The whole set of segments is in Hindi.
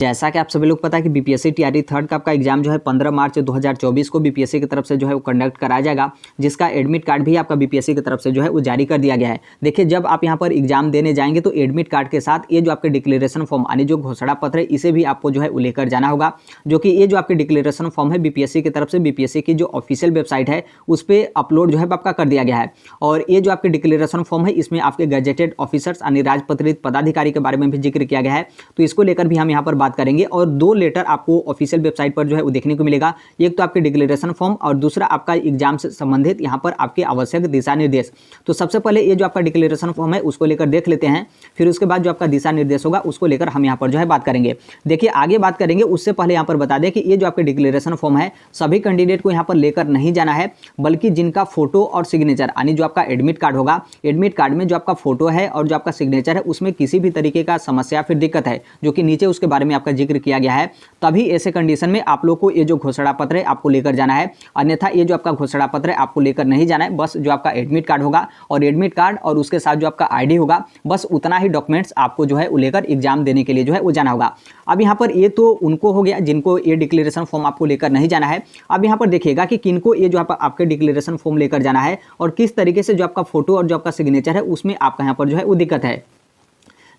जैसा कि आप सभी लोग पता है कि बीपीएससी टीआरई थर्ड का आपका एग्जाम जो है 15 मार्च 2024 को बीपीएससी की तरफ से जो है वो कंडक्ट कराया जाएगा, जिसका एडमिट कार्ड भी आपका बीपीएससी की तरफ से जो है वो जारी कर दिया गया है। देखिए, जब आप यहाँ पर एग्जाम देने जाएंगे तो एडमिट कार्ड के साथ ये जो आपके डिक्लेरेशन फॉर्म यानी जो घोषणा पत्र है इसे भी आपको जो है लेकर जाना होगा, जो कि ये जो आपके डिक्लेरेशन फॉर्म है बीपीएससी की तरफ से बीपीएससी की जो ऑफिशियल वेबसाइट है उस पर अपलोड जो है आपका कर दिया गया है। और ये जो आपके डिक्लेरेशन फॉर्म है इसमें आपके गजेटेड ऑफिसर्स यानी राजपत्रित पदाधिकारी के बारे में भी जिक्र किया गया है, तो इसको लेकर भी हम यहाँ पर बात करेंगे। और दो लेटर आपको ऑफिशियल वेबसाइट पर जो है वो देखने को मिलेगा, एक तो आपके डिक्लेरेशन फॉर्म और दूसरा आपका एग्जाम से संबंधित यहाँ पर आपके आवश्यक दिशा निर्देश। तो सबसे पहले ये जो आपका डिक्लेरेशन फॉर्म है उसको लेकर देख लेते हैं, फिर उसके बाद जो आपका दिशा निर्देश होगा उसको लेकर हम यहाँ पर जो है बात करेंगे। देखिए, आगे बात करेंगे उससे पहले यहाँ पर बता दें कि ये जो आपके डिक्लेरेशन फॉर्म है सभी कैंडिडेट को यहाँ पर लेकर नहीं जाना है, बल्कि जिनका फोटो और सिग्नेचर यानी जो आपका एडमिट कार्ड होगा, एडमिट कार्ड में जो आपका फोटो है और जो आपका सिग्नेचर है उसमें किसी भी तरीके का समस्या फिर दिक्कत है, जो कि नीचे उसके बारे में आपका जिक्र किया गया है, तभी ऐसे कंडीशन में आप लोग को ये जो घोषणा पत्र है आपको लेकर जाना है। अन्यथा ये जो आपका घोषणा पत्र है आपको लेकर नहीं जाना है। बस जो आपका एडमिट कार्ड होगा और एडमिट कार्ड और उसके साथ जो आपका आईडी होगा, बस उतना ही डॉक्यूमेंट्स आपको जो है वो लेकर एग्जाम देने के लिए जो है वो जाना होगा। अब यहाँ पर ये तो उनको हो गया जिनको ये डिक्लेरेशन फॉर्म आपको लेकर नहीं जाना है। अब यहाँ पर देखिएगा कि किनको ये जो आपके डिक्लेरेशन फॉर्म लेकर जाना है और किस तरीके से जो आपका फोटो और जो आपका सिग्नेचर है उसमें आपका यहाँ पर जो है वो दिक्कत है।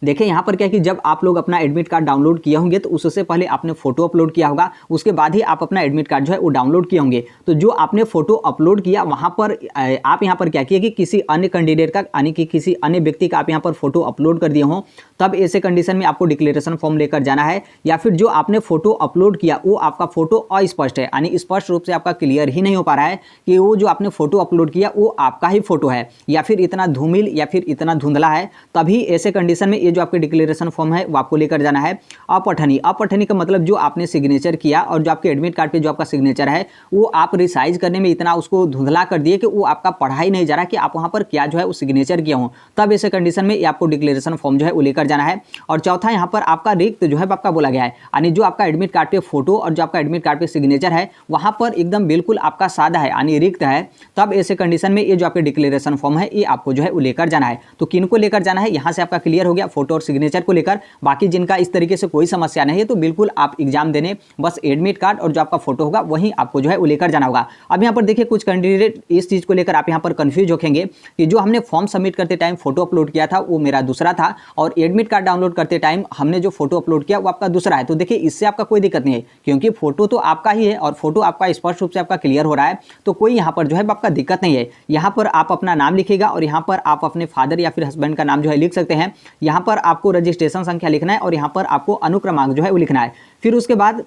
देखिए, यहाँ पर क्या है कि जब आप लोग अपना एडमिट कार्ड डाउनलोड किए होंगे तो उससे पहले आपने फोटो अपलोड किया होगा, उसके बाद ही आप अपना एडमिट कार्ड जो है वो डाउनलोड किए होंगे। तो जो आपने फोटो अपलोड किया वहाँ पर आप यहाँ पर क्या किए कि किसी अन्य कैंडिडेट का यानी कि किसी अन्य व्यक्ति का आप यहाँ पर फोटो अपलोड कर दिए हों, तब ऐसे कंडीशन में आपको डिक्लेरेशन फॉर्म लेकर जाना है। या फिर जो आपने फोटो अपलोड किया वो आपका फोटो अस्पष्ट है, यानी स्पष्ट रूप से आपका क्लियर ही नहीं हो पा रहा है कि वो जो आपने फोटो अपलोड किया वो आपका ही फोटो है या फिर इतना धूमिल या फिर इतना धुंधला है, तभी ऐसे कंडीशन में जो आपके डिक्लेरेशन फॉर्म है वो आपको लेकर जाना है। अपठनी, अपठनी का मतलब जो आपने सिग्नेचर किया और जो आपके एडमिट कार्ड पे जो आपका सिग्नेचर है वो आप रिसाइज करने में इतना उसको धुंधला कर दिए कि वो आपका पढ़ा ही नहीं जा रहा कि आप वहां पर क्या जो है वो सिग्नेचर किया हो, तब ऐसे कंडीशन में ये आपको डिक्लेरेशन फॉर्म जो है वो लेकर जाना है। और चौथा यहाँ पर आपका रिक्त जो है आपका बोला गया है, यानी जो आपका एडमिट कार्ड पे फोटो और जो आपका एडमिट कार्ड पे सिग्नेचर है वहां पर एकदम बिल्कुल आपका सादा है यानी रिक्त है, तब ऐसे कंडीशन में ये जो आपके डिक्लेरेशन फॉर्म है ये आपको जो है वो लेकर जाना है। तो किनको लेकर जाना है यहाँ से आपका क्लियर हो गया, फोटो और सिग्नेचर को लेकर। बाकी जिनका इस तरीके से कोई समस्या नहीं है तो बिल्कुल आप एग्जाम देने बस एडमिट कार्ड और जो आपका फोटो होगा वही आपको जो है वो लेकर जाना होगा। अब यहाँ पर देखिए, कुछ कैंडिडेट इस चीज को लेकर आप यहाँ पर कंफ्यूज होंगे कि जो हमने फॉर्म सबमिट करते टाइम फोटो अपलोड किया था वो मेरा दूसरा था और एडमिट कार्ड डाउनलोड करते टाइम हमने जो फोटो अपलोड किया वो आपका दूसरा है। तो देखिए, इससे आपका कोई दिक्कत नहीं है क्योंकि फोटो तो आपका ही है और फोटो आपका स्पष्ट रूप से आपका क्लियर हो रहा है, तो कोई यहाँ पर जो है आपका दिक्कत नहीं है। यहाँ पर आप अपना नाम लिखिएगा और यहाँ पर आप अपने फादर या फिर हस्बैंड का नाम जो है लिख सकते हैं। यहाँ पर आपको रजिस्ट्रेशन संख्या लिखना है और यहाँ पर आपको अनुक्रमांक जो है वो लिखना है। फिर उसके बाद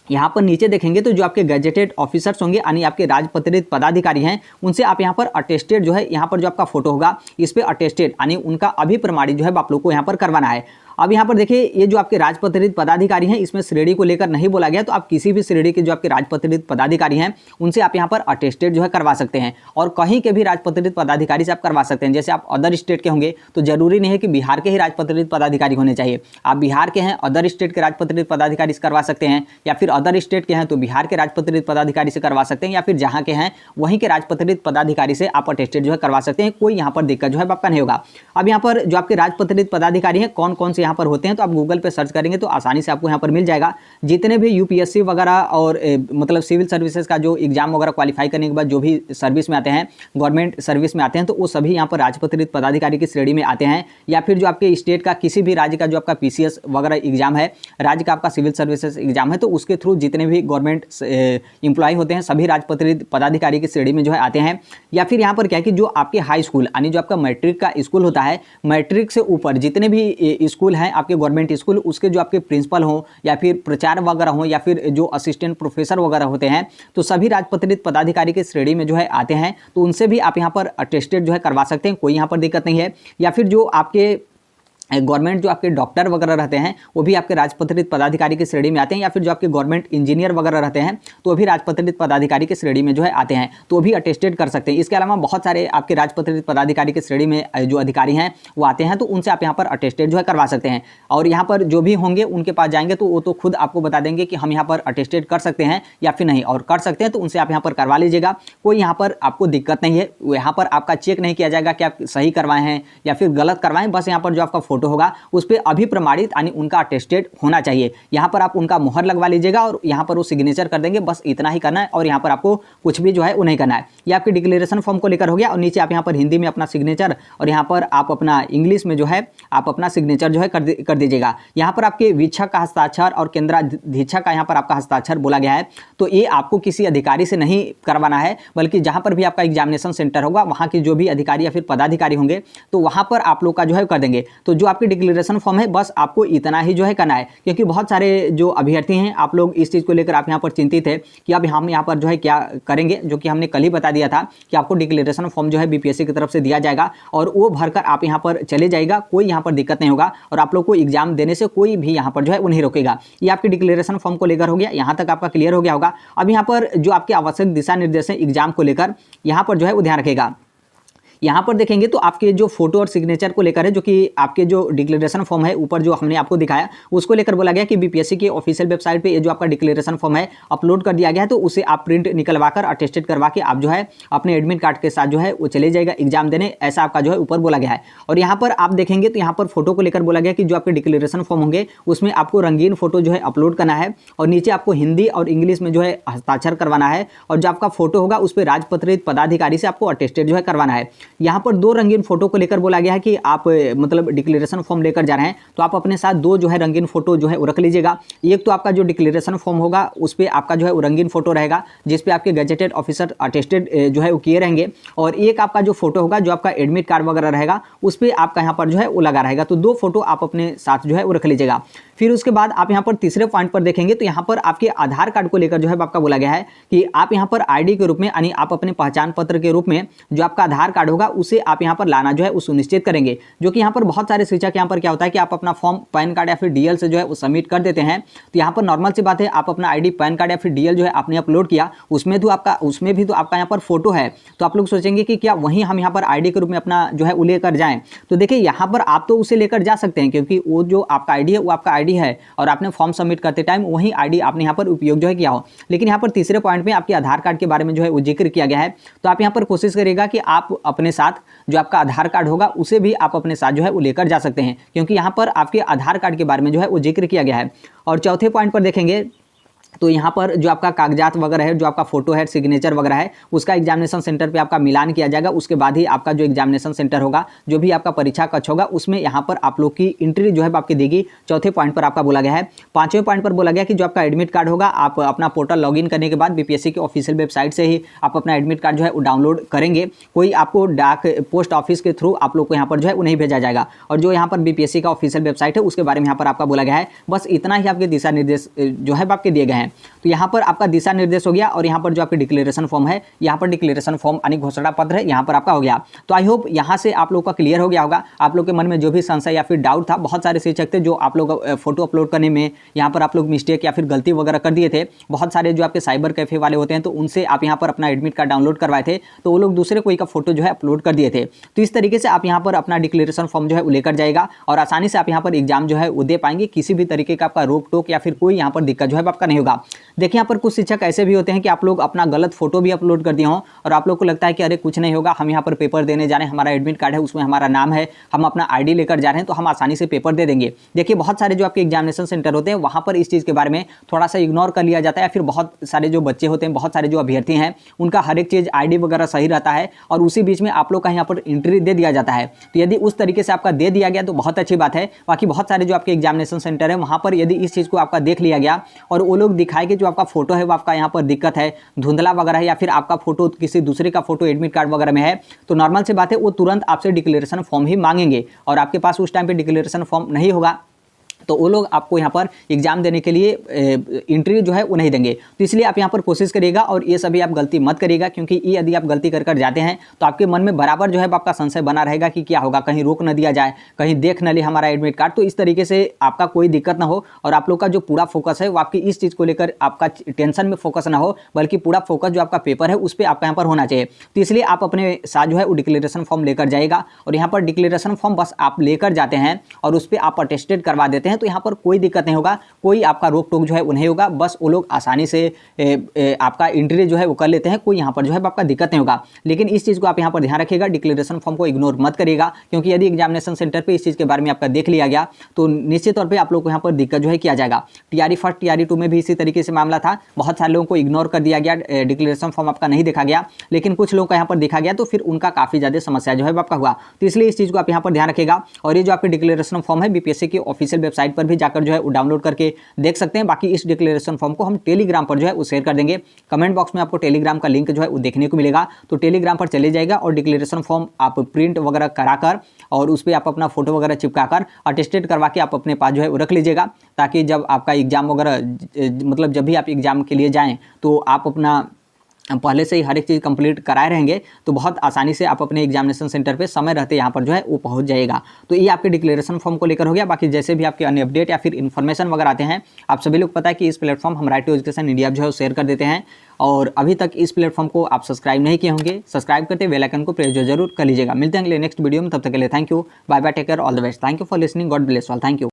यहाँ पर नीचे देखेंगे तो जो आपके गजेटेड ऑफिसर्स होंगे यानी आपके राजपत्रित पदाधिकारी हैं उनसे आप यहाँ पर अटेस्टेड जो है यहाँ पर जो आपका फोटो होगा इस पर अटेस्टेड यानी उनका अभिप्रमाणित जो है आप लोग को यहाँ पर करवाना है। अब यहाँ पर देखिए, ये जो आपके राजपत्रित पदाधिकारी हैं इसमें श्रेणी को लेकर नहीं बोला गया, तो आप किसी भी श्रेणी के जो आपके राजपत्रित पदाधिकारी हैं उनसे आप यहाँ पर अटेस्टेड जो है करवा सकते हैं और कहीं के भी राजपत्रित पदाधिकारी से आप करवा सकते हैं। जैसे आप अदर स्टेट के होंगे तो जरूरी नहीं है कि बिहार के ही राजपत्रित पदाधिकारी होने चाहिए, आप बिहार के हैं अदर स्टेट के राजपत्रित पदाधिकारी से करवा सकते हैं, या फिर अदर स्टेट के हैं तो बिहार के राजपत्रित पदाधिकारी से करवा सकते हैं, या फिर जहाँ के हैं वहीं के राजपत्रित पदाधिकारी से आप अटेस्टेड जो है करवा सकते हैं। कोई यहाँ पर दिक्कत जो है आपका नहीं होगा। अब यहाँ पर जो आपके राजपत्रित पदाधिकारी हैं कौन कौन से यहाँ पर होते हैं तो आप गूगल पे सर्च करेंगे तो आसानी से आपको यहाँ पर मिल जाएगा। जितने भी यूपीएससी वगैरह और मतलब सिविल सर्विसेज का जो एग्जाम वगैरह क्वालिफाई करने के बाद जो भी सर्विस में आते हैं, गवर्नमेंट सर्विस में आते हैं, तो वो सभी यहाँ पर राजपत्रित पदाधिकारी की श्रेणी में आते हैं। या फिर जो आपके स्टेट का किसी भी राज्य का जो आपका पीसीएस वगैरह एग्जाम है, राज्य का आपका सिविल सर्विसेज एग्जाम है, तो उसके थ्रू जितने भी गवर्नमेंट इंप्लॉय होते हैं सभी राजपत्रित पदाधिकारी की श्रेणी में जो है आते हैं। या फिर यहाँ पर क्या है कि जो आपके हाई स्कूल यानी जो आपका मैट्रिक का स्कूल होता है, मैट्रिक से ऊपर जितने भी स्कूल हैं आपके गवर्नमेंट स्कूल, उसके जो आपके प्रिंसिपल हो या फिर प्रचार वगैरह हो या फिर जो असिस्टेंट प्रोफेसर वगैरह होते हैं, तो सभी राजपत्रित पदाधिकारी की श्रेणी में जो है आते हैं, तो उनसे भी आप यहाँ पर अटेस्टेड जो है करवा सकते हैं, कोई यहाँ पर दिक्कत नहीं है। या फिर जो आपके गवर्नमेंट जो आपके डॉक्टर वगैरह रहते हैं वो भी आपके राजपत्रित पदाधिकारी की श्रेणी में आते हैं, या फिर जो आपके गवर्नमेंट इंजीनियर वगैरह रहते हैं तो भी राजपत्रित पदाधिकारी की श्रेणी में जो है आते हैं, तो भी अटेस्टेड कर सकते हैं। इसके अलावा बहुत सारे आपके राजपत्रित पदाधिकारी की श्रेणी में जो अधिकारी हैं वो आते हैं, तो उनसे आप यहाँ पर अटेस्टेड जो है करवा सकते हैं। और यहाँ पर जो भी होंगे उनके पास जाएंगे तो वो तो खुद आपको बता देंगे कि हम यहाँ पर अटेस्टेड कर सकते हैं या फिर नहीं, और कर सकते हैं तो उनसे आप यहाँ पर करवा लीजिएगा, कोई यहाँ पर आपको दिक्कत नहीं है। यहाँ पर आपका चेक नहीं किया जाएगा कि आप सही करवाए हैं या फिर गलत करवाएं, बस यहाँ पर जो आपका फोटो होगा उस पर अभी प्रमाणित यानी उनका अटेस्टेड होना चाहिए। यहाँ पर आप उनका मुहर लगवा लीजिएगा और यहाँ पर वो सिग्नेचर कर देंगे, बस इतना ही करना है और यहाँ पर आपको कुछ भी जो है वो नहीं करना है। ये आपके डिक्लेरेशन फॉर्म को लेकर हो गया। और नीचे आप यहाँ पर हिंदी में अपना सिग्नेचर और यहाँ पर आप अपना इंग्लिश में जो है आप अपना सिग्नेचर जो है कर दीजिएगा। यहाँ पर आपके वीक्षक का हस्ताक्षर और केंद्राधीक्षक का यहाँ पर आपका हस्ताक्षर बोला गया है, तो ये आपको किसी अधिकारी से नहीं करवाना है, बल्कि जहाँ पर भी आपका एग्जामिनेशन सेंटर होगा वहाँ के जो भी अधिकारी या फिर पदाधिकारी होंगे तो वहाँ पर आप लोग का जो है कर देंगे। तो जो आपकी डिक्लेरेशन फॉर्म है बस आपको इतना ही जो है करना है, क्योंकि बहुत सारे जो अभ्यर्थी हैं आप लोग इस चीज़ को लेकर आप यहाँ पर चिंतित है कि अब हम यहाँ पर जो है क्या करेंगे, जो कि हमने कल ही बता दिया था कि आपको डिक्लेरेशन फॉर्म जो है बीपीएससी की तरफ से दिया जाएगा और वो भरकर आप यहाँ पर चले जाएगा, कोई यहाँ पर दिक्कत नहीं होगा और आप लोग को एग्जाम देने से कोई भी यहाँ पर जो है वो नहीं रोकेगा। ये आपके डिक्लेरेशन फॉर्म को लेकर हो गया, यहाँ तक आपका क्लियर हो गया होगा। अब यहाँ पर जो आपके आवश्यक दिशा निर्देश हैं एग्जाम को लेकर, यहाँ पर जो है वो ध्यान रखेगा। यहाँ पर देखेंगे तो आपके जो फोटो और सिग्नेचर को लेकर है, जो कि आपके जो डिक्लेरेशन फॉर्म है ऊपर जो हमने आपको दिखाया उसको लेकर बोला गया कि बीपीएससी के ऑफिशियल वेबसाइट पे ये जो आपका डिक्लेरेशन फॉर्म है अपलोड कर दिया गया है, तो उसे आप प्रिंट निकलवा कर अटेस्टेड करवा के आप जो है अपने एडमिट कार्ड के साथ जो है वो चले जाएगा एग्जाम देने, ऐसा आपका जो है ऊपर बोला गया है। और यहाँ पर आप देखेंगे तो यहाँ पर फोटो को लेकर बोला गया कि जो आपके डिक्लेरेशन फॉर्म होंगे उसमें आपको रंगीन फोटो जो है अपलोड करना है और नीचे आपको हिंदी और इंग्लिश में जो है हस्ताक्षर करवाना है और जो आपका फोटो होगा उस पर राजपत्रित पदाधिकारी से आपको अटेस्टेड जो है करवाना है। यहाँ पर दो रंगीन फोटो को लेकर बोला गया है कि आप मतलब डिक्लेरेशन फॉर्म लेकर जा रहे हैं तो आप अपने साथ दो जो है रंगीन फोटो जो है वो रख लीजिएगा। एक तो आपका जो डिक्लेरेशन फॉर्म होगा उस पर आपका जो है वो रंगीन फोटो रहेगा जिस पे आपके गजेटेड ऑफिसर अटेस्टेड जो है वो किए रहेंगे, और एक आपका जो फोटो होगा जो आपका एडमिट कार्ड वगैरह रहेगा उस पर आपका यहाँ पर जो है वो लगा रहेगा। तो दो फोटो आप अपने साथ जो है वो रख लीजिएगा। फिर उसके बाद आप यहाँ पर तीसरे पॉइंट पर देखेंगे तो यहाँ पर आपके आधार कार्ड को लेकर जो है आपका बोला गया है कि आप यहाँ पर आईडी के रूप में यानी आप अपने पहचान पत्र के रूप में जो आपका आधार कार्ड होगा उसे आप यहाँ पर लाना जो है वो सुनिश्चित करेंगे। जो कि यहाँ पर बहुत सारे शिक्षक यहाँ पर क्या होता है कि आप अपना फॉर्म पैन कार्ड या फिर डीएल से जो है वो सबमिट कर देते हैं, तो यहाँ पर नॉर्मल सी बात है आप अपना आईडी पैन कार्ड या फिर डीएल जो है आपने अपलोड किया उसमें भी तो आपका यहाँ पर फोटो है, तो आप लोग सोचेंगे कि क्या वहीं हम यहाँ पर आईडी के रूप में अपना जो है वो लेकर जाएं। तो देखिए यहाँ पर आप तो उसे लेकर जा सकते हैं क्योंकि वो जो आपका आईडी है वो आपका आईडी है और आपने फॉर्म सबमिट करते टाइम वही आईडी आपने यहाँ पर उपयोग जो है किया हो। लेकिन यहाँ पर तीसरे पॉइंट में आपके आधार कार्ड के बारे में जो है वो जिक्र किया गया है, तो आप यहाँ पर कोशिश करिएगा कि आप अपने साथ जो आपका आधार कार्ड होगा उसे भी आप अपने साथ जो है वो लेकर जा सकते हैं, क्योंकि यहाँ पर आपके आधार कार्ड के बारे में जो है वो जिक्र किया गया है। और चौथे पॉइंट पर देखेंगे तो यहाँ पर जो आपका कागजात वगैरह है, जो आपका फोटो है, सिग्नेचर वगैरह है, उसका एग्जामिनेशन सेंटर पे आपका मिलान किया जाएगा। उसके बाद ही आपका जो एग्जामिनेशन सेंटर होगा, जो भी आपका परीक्षा कक्ष होगा, उसमें यहाँ पर आप लोग की एंट्री जो है आपकी देगी। चौथे पॉइंट पर आपका बोला गया है। पांचवें पॉइंट पर बोला गया कि जो आपका एडमिट कार्ड होगा आप अपना पोर्टल लॉगिन करने के बाद बीपीएससी के ऑफिशियल वेबसाइट से ही आप अपना एडमिट कार्ड जो है वो डाउनलोड करेंगे। कोई आपको डाक पोस्ट ऑफिस के थ्रू आप लोग को यहाँ पर जो है वो नहीं भेजा जाएगा। और जो यहाँ पर बीपीएससी का ऑफिशियल वेबसाइट है उसके बारे में यहाँ पर आपका बोला गया है। बस इतना ही आपके दिशा निर्देश जो है आपके दिए गए हैं। तो यहाँ पर आपका दिशा निर्देश हो गया और यहाँ पर जो आपके डिक्लेरेशन फॉर्म है, यहाँ पर डिक्लेरेशन फॉर्म यानी घोषणा पत्र है, यहाँ पर आपका हो गया। तो आई होप यहाँ से आप लोग का क्लियर हो गया होगा। आप लोग के मन में जो भी संशय या फिर डाउट था, बहुत सारे शिक्षक थे जो आप लोग फोटो अपलोड करने में यहाँ पर आप लोग मिस्टेक या फिर गलती वगैरह कर दिए थे। बहुत सारे जो आपके साइबर कैफे वाले होते हैं तो उनसे आप यहाँ पर अपना एडमिट कार्ड डाउनलोड करवाए थे, तो वो लोग दूसरे कोई का फोटो जो है अपलोड कर दिए थे। तो इस तरीके से आप यहाँ पर अपना डिक्लेरेशन फॉर्म जो है वो लेकर जाएगा और आसानी से आप यहाँ पर एग्जाम जो है वो दे पाएंगे। किसी भी तरीके का आपका रोक टोक या फिर कोई यहाँ पर दिक्कत जो है आपका नहीं होगा। देखिए यहाँ पर कुछ शिक्षक ऐसे भी होते हैं कि आप लोग अपना गलत फोटो भी अपलोड कर दिए हों और आप लोग को लगता है कि अरे कुछ नहीं होगा, हम यहाँ पर पेपर देने जा रहे हैं, हमारा एडमिट कार्ड है उसमें हमारा नाम है, हम अपना आईडी लेकर जा रहे हैं तो हम आसानी से पेपर दे देंगे। देखिए बहुत सारे जो आपके एग्जामिनेशन सेंटर होते हैं वहाँ पर इस चीज़ के बारे में थोड़ा सा इग्नोर कर लिया जाता है। फिर बहुत सारे जो बच्चे होते हैं, बहुत सारे जो अभ्यर्थी हैं, उनका हर एक चीज़ आईडी वगैरह सही रहता है और उसी बीच में आप लोग का यहाँ पर एंट्री दे दिया जाता है। तो यदि उस तरीके से आपका दे दिया गया तो बहुत अच्छी बात है। बाकी बहुत सारे जो आपके एग्जामिनेशन सेंटर है वहाँ पर यदि इस चीज़ को आपका देख लिया गया और वो लोग दिखाए कि जो आपका फोटो है वो आपका यहाँ पर दिक्कत है, धुंधला वगैरह है या फिर आपका फोटो किसी दूसरे का फोटो एडमिट कार्ड वगैरह में है, तो नॉर्मल सी बात है वो तुरंत आपसे डिक्लेरेशन फॉर्म ही मांगेंगे और आपके पास उस टाइम पे डिक्लेरेशन फॉर्म नहीं होगा तो वो लोग आपको यहाँ पर एग्जाम देने के लिए इंटरव्यू जो है वो नहीं देंगे। तो इसलिए आप यहाँ पर कोशिश करिएगा और ये सभी आप गलती मत करिएगा, क्योंकि ये यदि आप गलती कर जाते हैं तो आपके मन में बराबर जो है आपका संशय बना रहेगा कि क्या होगा, कहीं रोक न दिया जाए, कहीं देख न ले हमारा एडमिट कार्ड। तो इस तरीके से आपका कोई दिक्कत ना हो और आप लोग का जो पूरा फोकस है वो आपकी इस चीज़ को लेकर आपका टेंशन में फोकस ना हो, बल्कि पूरा फोकस जो आपका पेपर है उस पर आपका यहाँ पर होना चाहिए। तो इसलिए आप अपने साथ जो है वो डिक्लेरेशन फॉर्म लेकर जाएगा और यहाँ पर डिक्लेरेशन फॉर्म बस आप लेकर जाते हैं और उस पर आप अटेस्टेड करवा देते हैं। हैं तो यहाँ पर कोई दिक्कत नहीं होगा, कोई आपका रोक टोक जो है उन्हें होगा, बस वो लोग आसानी से आपका एंट्री जो है वो कर लेते हैं, कोई यहाँ पर जो है आपका दिक्कत नहीं होगा। लेकिन इस चीज़ को आप यहाँ पर ध्यान रखिएगा, डिक्लेरेशन फॉर्म को इग्नोर मत करिएगा, क्योंकि यदि एग्जामिनेशन सेंटर पर इस चीज़ के बारे में आपका देख लिया गया तो निश्चित तौर पर आप लोग को यहाँ पर दिक्कत जो है किया जाएगा। टीआरई फर्स्ट टीआरई 2 में भी इसी तरीके से मामला था, बहुत सारे लोगों को इग्नोर कर दिया गया, डिक्लेरेशन फॉर्म आपका नहीं देखा गया, लेकिन कुछ लोगों का यहाँ पर देखा गया तो फिर उनका काफ़ी ज़्यादा समस्या जो है आपका हुआ। तो इसलिए इस चीज़ को आप यहाँ पर ध्यान रखिएगा। और ये जो आपके डिक्लेरेशन फॉर्म है बीपीएससी की ऑफिशियल वेबसाइट पर भी जाकर जो है वो डाउनलोड करके देख सकते हैं। बाकी इस डिक्लेरेशन फॉर्म को हम टेलीग्राम पर जो है वो शेयर कर देंगे, कमेंट बॉक्स में आपको टेलीग्राम का लिंक जो है वो देखने को मिलेगा, तो टेलीग्राम पर चले जाएगा और डिक्लेरेशन फॉर्म आप प्रिंट वगैरह कराकर और उस पर आप अपना फोटो वगैरह चिपकाकर अटेस्टेड करवा के आप अपने पास जो है वो रख लीजिएगा, ताकि जब आपका एग्जाम वगैरह मतलब जब भी आप एग्जाम के लिए जाएँ तो आप अपना पहले से ही हर एक चीज़ कंप्लीट कराए रहेंगे, तो बहुत आसानी से आप अपने एग्जामिनेशन सेंटर पे समय रहते यहाँ पर जो है वो पहुँच जाएगा। तो ये आपके डिक्लेरेशन फॉर्म को लेकर हो गया। बाकी जैसे भी आपके अन्य अपडेट या फिर इन्फॉर्मेशन वगैरह आते हैं, आप सभी लोग पता है कि इस प्लेटफॉर्म हम राइट टू एजुकेशन इंडिया जो है शेयर कर देते हैं, और अभी तक इस प्लेटफॉर्म को आप सब्सक्राइब नहीं किए होंगे, सब्सक्राइब करते बेल आइकन को प्रेस जरूर कर लीजिएगा। मिलते हैं अगले नेक्स्ट वीडियो में, तब तक के लिए thank you, bye bye, take care, all the best, thank you for listening, God bless all, thank you.